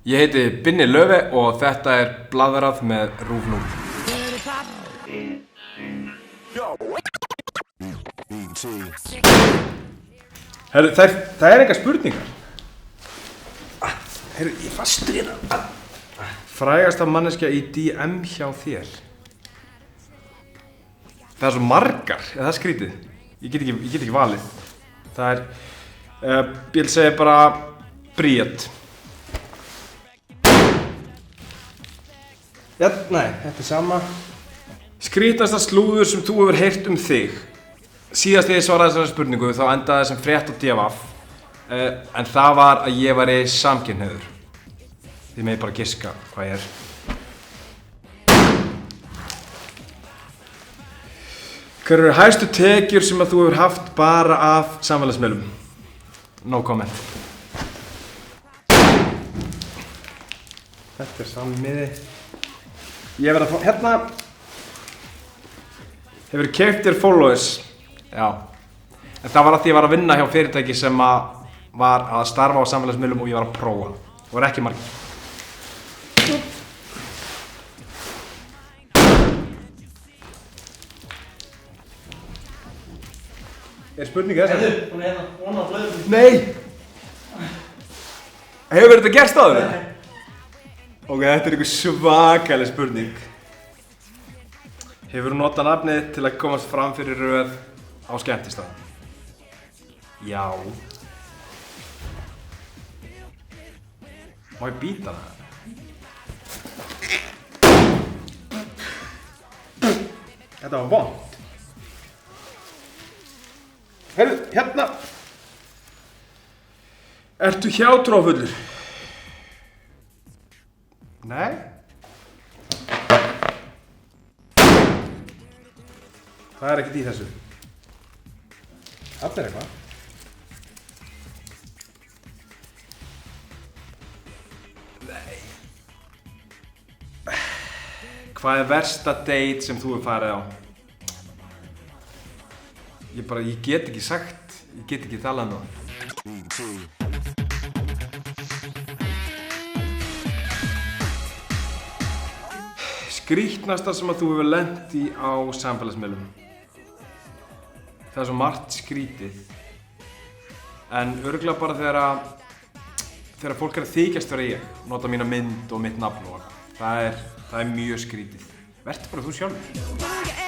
Ég heiti Binni Löfi og þetta Blaðrað með RÚV 0. Herru, það engar spurningar. Herru, ég fastur hérna. Frægasta manneskja í DM hjá þér. Það svo margar, það skrítið. Ég get ekki valið. Það ég vil segja bara Bríet. Já, nei, þetta sama. Skrítnasta slúður sem þú hefur heyrt þig. Síðast þegar ég svaraði þessari spurningu þá endaði sem frétt á DFF. En það var að ég væri samkynhneigður. Þið megið bara giska hvað ég Hver eru hæstu tekjur sem að þú hefur haft bara af samfélagsmiðlum? No comment. Þetta sami miði. Ég verð að fá, hérna. Hefur keypt þér followers? Já. En það var að því ég var að vinna hjá fyrirtæki sem var að starfa á samfélagsmiðlum og ég var að prófa. Það voru ekki margir. Spurning þess að? Hún hérna, hún á blöðum. Nei! Hefur þetta gerst á þér? Ok, þetta einhver svakaleg spurning. Hefur þú notað nafnið til að komast fram fyrir röð á skemmtistað? Já. Má ég býta það? Þetta var vont. Heyrðu, hérna. Ertu hjátrúarfullur? Nei. Það ekkert í þessu. Þarna eitthvað. Nei. Hvað versta date sem þú hefur farið á? Ég get ekki sagt, ég get ekki talað það. Skrítnasta sem að þú hefur lent í á samfélagsmiðlum. Það svo margt skrítið. En örugglega bara þegar fólk að þykjast vera ég, nota mína mynd og mitt nafn og það er mjög skrítið. Vertu bara þú sjálfur.